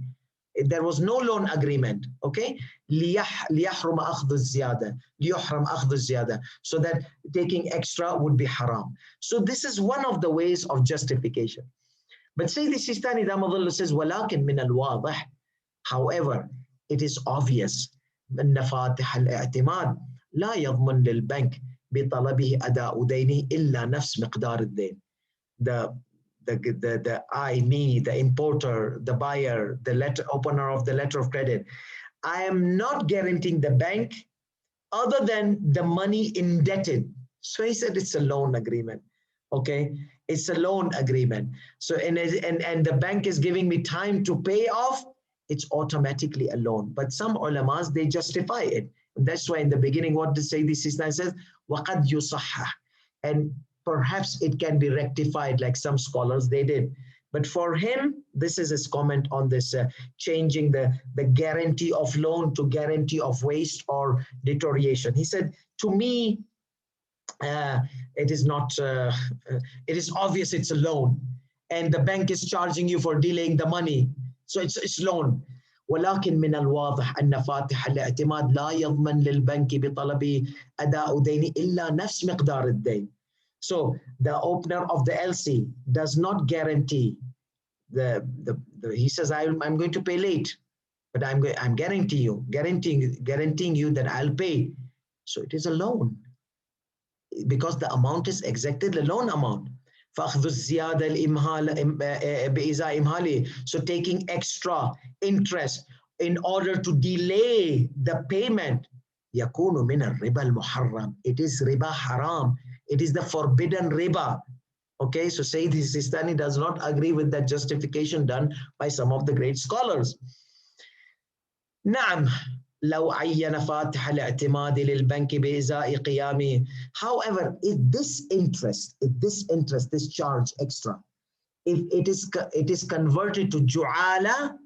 S1: There was no loan agreement. Okay, ليحرم أخذ الزيادة, ليحرم أخذ الزيادة, so that taking extra would be haram. So this is one of the ways of justification. But Sayyid Sistani Damadullah says, ولكن من الواضح, however, it is obvious أن فاتح الاعتماد لا يضمن للبنك بطلبه أداء دينه إلا نفس مقدار الدين. The I, me, the importer, the buyer, the letter opener of the letter of credit, I am not guaranteeing the bank other than the money indebted. So he said it's a loan agreement. Okay, it's a loan agreement. So and the bank is giving me time to pay off, it's automatically a loan. But some ulamas, they justify it. And that's why in the beginning, what to say, this is says, وَقَدْ يُصَحَّحْ, and perhaps it can be rectified, like some scholars they did. But for him, this is his comment on this, changing the guarantee of loan to guarantee of waste or deterioration. He said, to me, it is not, it is obvious it's a loan, and the bank is charging you for delaying the money. So it's loan. ولكن من الواضح أن فاتح الاعتماد لا يضمن للبنك بطلب أداء دين إلا نفس مقدار الدين. So the opener of the LC does not guarantee he says, I'm going to pay late, but I'm guaranteeing you that I'll pay. So it is a loan because the amount is exactly the loan amount. فأخذ الزيادة الإمهال بإزاء إمهاله. So taking extra interest in order to delay the payment. يكون من الربا المحرم. It is riba haram. It is the forbidden riba. Okay, so Sayyid Sistani does not agree with that justification done by some of the great scholars. نعم لو عين فاتح الاعتماد للبنك بإزاء قيامه. However, if this interest, this charge extra, if it is converted to ju'ala,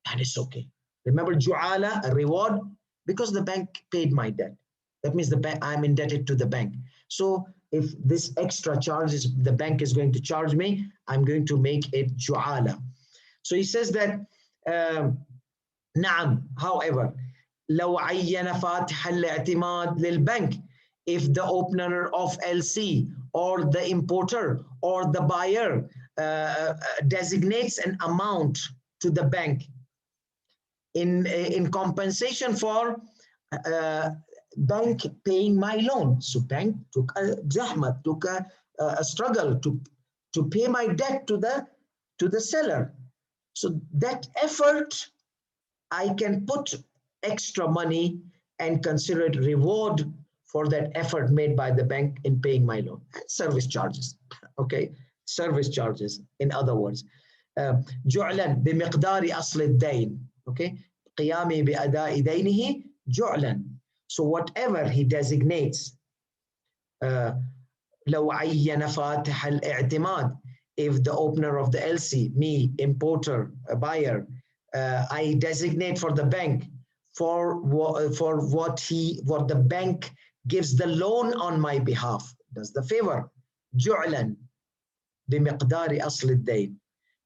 S1: then it's okay. Remember ju'ala, a reward, because the bank paid my debt. That means I'm indebted to the bank. So if this extra charges the bank is going to charge me, I'm going to make it ju'ala. So he says that, نعم, however, لو عين فاتح الاعتماد للبنك, if the opener of LC or the importer or the buyer designates an amount to the bank in compensation for bank paying my loan. So bank took a zahmat, took a struggle to pay my debt to the seller. So that effort, I can put extra money and consider it reward for that effort made by the bank in paying my loan. And service charges, okay? Service charges, in other words. جعلا بمقدار أصل الدين, okay? قيامي بأداء دينه جعلا. So whatever he designates, لو عين فاتح الاعتماد, if the opener of the LC, me, importer, a buyer, I designate for the bank for what the bank gives the loan on my behalf, does the favor. جعلا بمقدار أصل الدين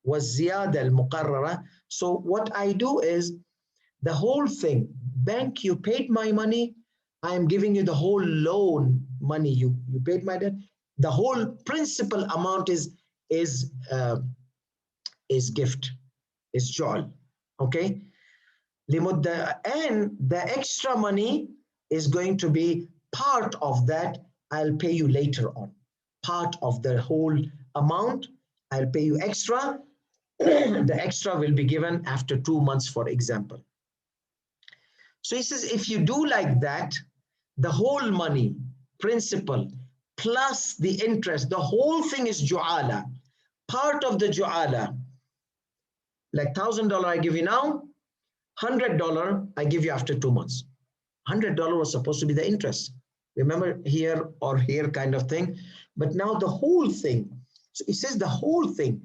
S1: والزيادة المقررة. So what I do is the whole thing, bank, you paid my money, I am giving you the whole loan money. You paid my debt. The whole principal amount is gift, is ju'al. Okay, and the extra money is going to be part of that. I'll pay you later on. Part of the whole amount, I'll pay you extra the extra will be given after 2 months, for example. So he says, if you do like that, the whole money, principal, plus the interest, the whole thing is ju'ala. Part of the ju'ala, like $1,000 I give you now, $100 I give you after 2 months. $100 was supposed to be the interest. Remember, here or here kind of thing. But now the whole thing. So it says the whole thing.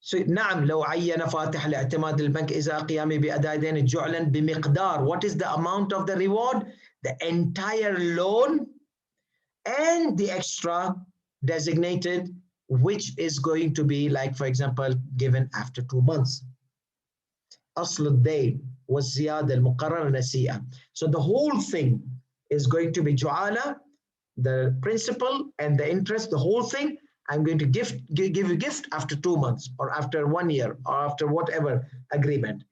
S1: So نعم لو عين فاتح لاعتماد البنك إذا قيامي بأداء دين جعلا بمقدار. What is the amount of the reward? The entire loan and the extra designated, which is going to be, like, for example, given after 2 months. أصل الدين والزيادة المقررة نسيئة. So the whole thing is going to be ju'ala, the principal and the interest, the whole thing. I'm going to give you gift after 2 months or after 1 year or after whatever agreement.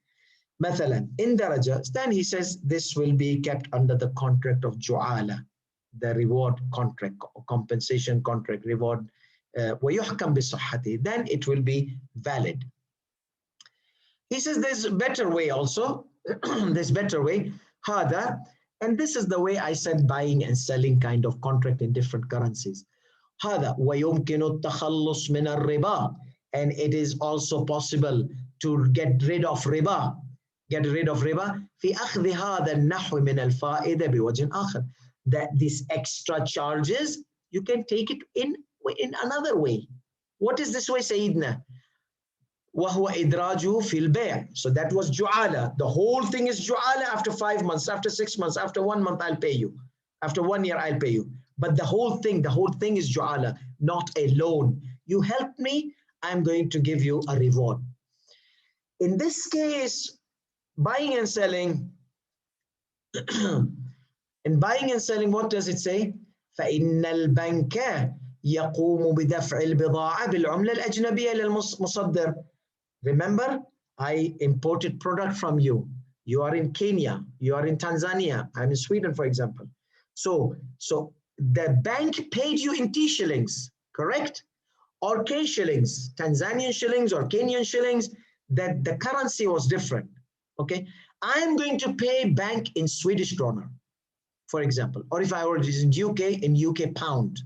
S1: مثلا in daraja, then he says this will be kept under the contract of ju'ala, the reward contract, compensation contract, reward. ويحكم بصحته, then it will be valid. He says there's a better way also. There's better way. هذا, and this is the way I said buying and selling kind of contract in different currencies. هذا ويمكن التخلص من الربا, and it is also possible to get rid of riba. Get rid of riba في أخذ هذا النحو من الفائدة بوجه آخر. That these extra charges, you can take it in another way. What is this way, Sayyidina? وهو إدراجه في البيع. So that was ju'ala. The whole thing is ju'ala. After 5 months, after 6 months, after 1 month, I'll pay you. After 1 year, I'll pay you. But the whole thing is ju'ala, not a loan. You help me, I'm going to give you a reward. In this case, buying and selling, in buying and selling, what does it say? فإن البنك يقوم بدفع البضاعة بالعملة الأجنبية للمصدر. Remember, I imported product from you. You are in Kenya, you are in Tanzania, I'm in Sweden, for example. So the bank paid you in T shillings, correct? Or K shillings, Tanzanian shillings or Kenyan shillings, that the currency was different, okay? I'm going to pay bank in Swedish krona, for example, or if I were in UK, in UK pound.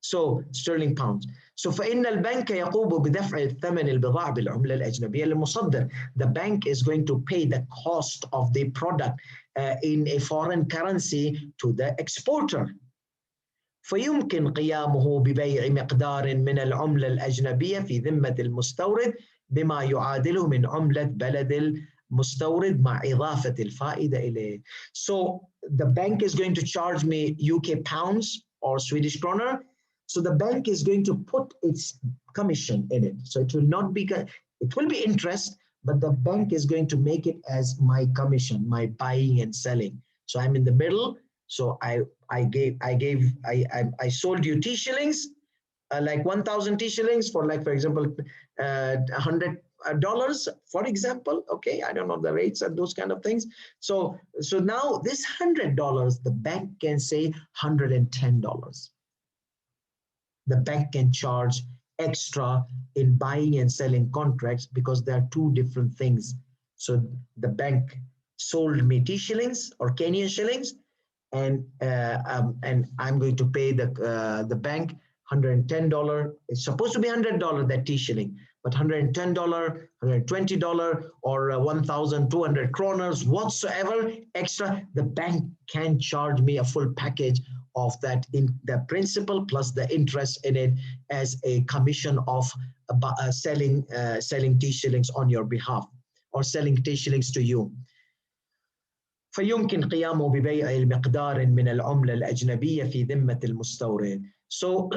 S1: So sterling pounds. So فإن البنك يقوم بدفع الثمن البضاعة بالعملة الأجنبية للمصدر. The bank is going to pay the cost of the product in a foreign currency to the exporter. فيمكن قيامه ببيع مقدار من العملة الأجنبية في ذمة المستورد بما يعادله من عملة بلد المستورد مع إضافة الفائدة إليه. So the bank is going to charge me UK pounds or Swedish kroner. So the bank is going to put its commission in it. So it will not be, it will be interest, but the bank is going to make it as my commission, my buying and selling. So I'm in the middle. So I sold you T shillings, like 1,000 T shillings for, like, for example, $100, for example. Okay, I don't know the rates and those kind of things. So now this $100, the bank can say $110. The bank can charge extra in buying and selling contracts because there are two different things. So the bank sold me T shillings or Kenyan shillings, and I'm going to pay the bank $110. It's supposed to be $100, that T shilling, but $110, $120, or 1,200 kroners, whatsoever extra, the bank can charge me a full package of that, in the principal plus the interest in it, as a commission of selling T shillings on your behalf, or selling T shillings to you. فيمكن قيامه ببيع المقدار من العملة الأجنبية في ذمة المستورد. So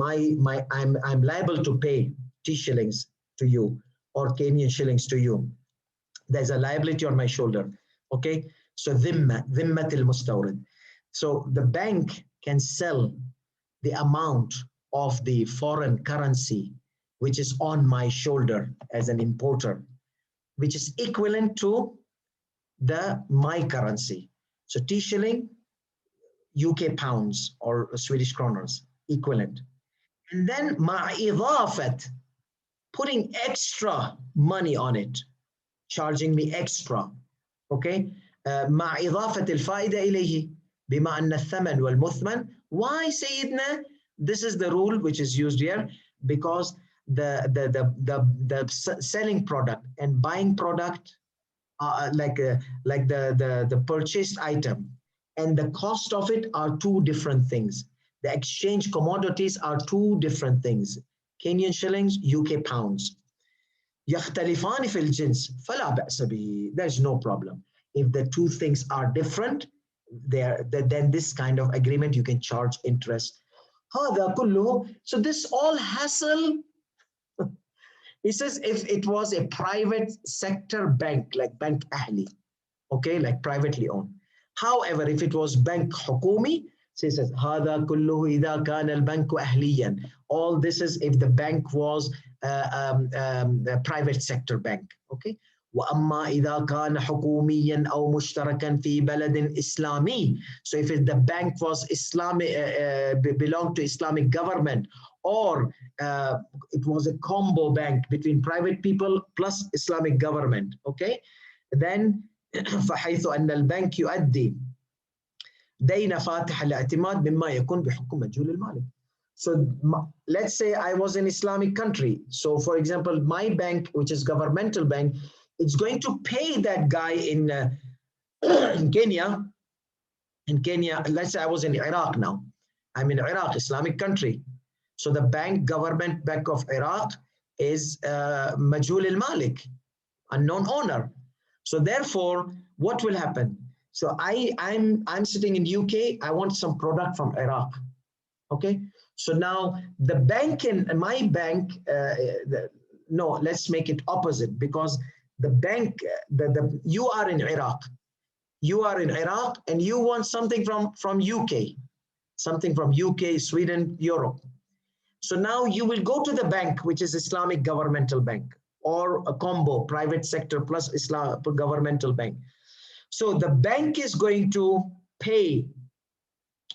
S1: I'm liable to pay T shillings to you or Kenyan shillings to you. There's a liability on my shoulder. Okay, so ذمة المستورد. So the bank can sell the amount of the foreign currency which is on my shoulder as an importer, which is equivalent to my currency. So T shilling, UK pounds or Swedish kroners, equivalent. And then مع إضافة, putting extra money on it, charging me extra. Okay. مع إضافة الفائدة إليه بما أن الثمن والمثمن. Why سيدنا? This is the rule which is used here, because the selling product and buying product, like the purchased item and the cost of it are two different things. The exchange commodities are two different things. Kenyan shillings, UK pounds. يختلفان في الجنس فلا بأس به. There's no problem. If the two things are different, then this kind of agreement you can charge interest. هذا كله. So this all hassle. He says if it was a private sector bank, like Bank Ahli, okay, like privately owned. However, if it was bank حكومي, so he says هذا كله إذا كان البنك أهليا. All this is if the bank was a private sector bank, okay. وأما إذا كان حكوميا أو مشتركا في بلد إسلامي. So if the bank was Islamic, belonged to Islamic government, or it was a combo bank between private people plus Islamic government, okay, then فحيث أن البنك يؤدي دين فاتح الاعتماد مما يكون بحكم مجهول المالك. So let's say I was in Islamic country. So for example, my bank, which is governmental bank, it's going to pay that guy in Kenya. In Kenya, let's say I was in Iraq now. I'm in Iraq, Islamic country. So the government bank of Iraq is Majhul al-Malik, unknown owner. So therefore, what will happen? So I'm sitting in UK. I want some product from Iraq. Okay. So now the bank in my bank, no, let's make it opposite, because the bank, you are in Iraq. You are in Iraq and you want something from UK, something from UK, Sweden, Europe. So now you will go to the bank, which is Islamic governmental bank, or a combo, private sector plus Islam governmental bank. So the bank is going to pay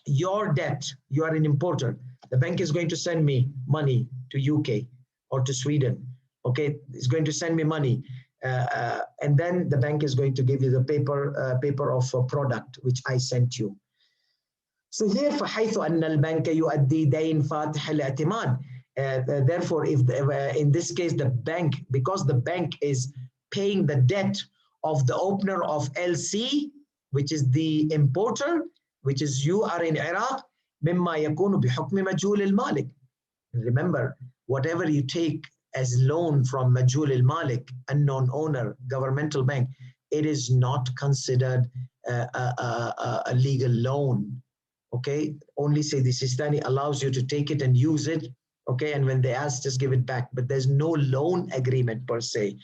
S1: your debt. You are an importer. The bank is going to send me money to UK or to Sweden. Okay, it's going to send me money. And then the bank is going to give you the paper of a product which I sent you. So here, فحيث أن البنك يؤدي دين فاتح الاعتماد. Therefore, if in this case the bank, because the bank is paying the debt of the opener of LC, which is the importer, which is you are in Iraq, مما يكون بحكم مجهول المالك. Remember, whatever you take as loan from Majhul al-Malik, unknown owner, governmental bank, it is not considered a legal loan. Okay, only say the Sistani allows you to take it and use it. Okay, and when they ask, just give it back. But there's no loan agreement per se.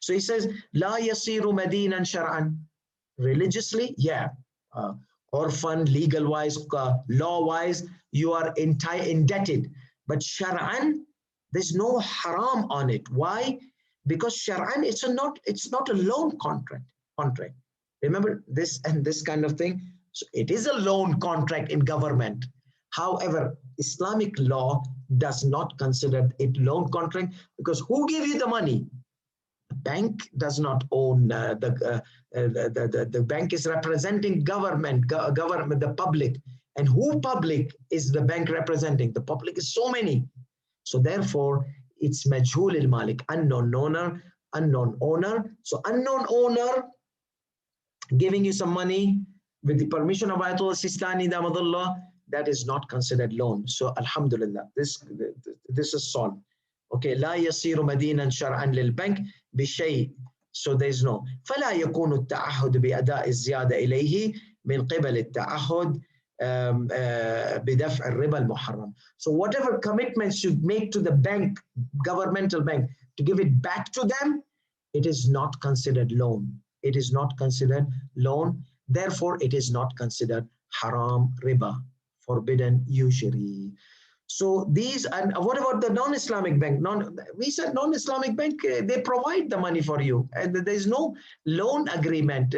S1: So he says, لا يصير مدينا شرعا. Religiously, yeah. Orphan, legal-wise, law-wise, you are indebted. But shar'an, there's no haram on it. Why? Because shar'an, it's not a loan contract. Remember this and this kind of thing. So it is a loan contract in government. However, Islamic law does not consider it loan contract, because who gave you the money? The bank does not own the bank is representing government, the public. And who public is the bank representing? The public is so many. So therefore, it's Majhul al-Malik, unknown owner. So unknown owner giving you some money with the permission of Ayatollah Sistani, Damadullah, that is not considered loan. So Alhamdulillah, this is solved. Okay, لا يصير مدينا شرعا للبنك بشيء. So there's no. فلا يكون التعهد بأداء الزيادة إليه من قبل التعهد بدفع الربا المحرم. So whatever commitments you make to the bank, governmental bank, to give it back to them, it is not considered loan. It is not considered loan. Therefore, it is not considered haram riba, forbidden usury. So these, and what about the non-Islamic bank? We said non-Islamic bank, they provide the money for you, and there's no loan agreement.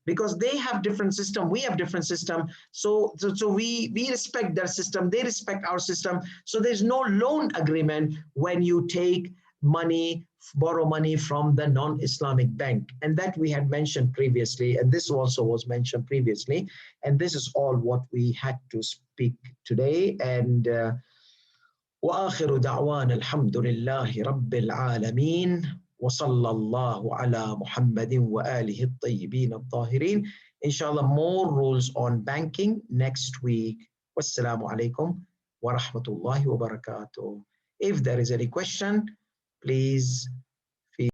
S1: Because they have different system, we have different system. So we respect their system, they respect our system. So there's no loan agreement when you take money, borrow money from the non-Islamic bank, and that we had mentioned previously, and this also was mentioned previously. And this is all what we had to speak today. And وآخر دعوانا الحمد لله رب العالمين وصلى الله على محمد وآله الطيبين الطاهرين. Inshallah, more rules on banking next week. Wassalamu alaikum wa rahmatullahi wa barakatuh. If there is any question, please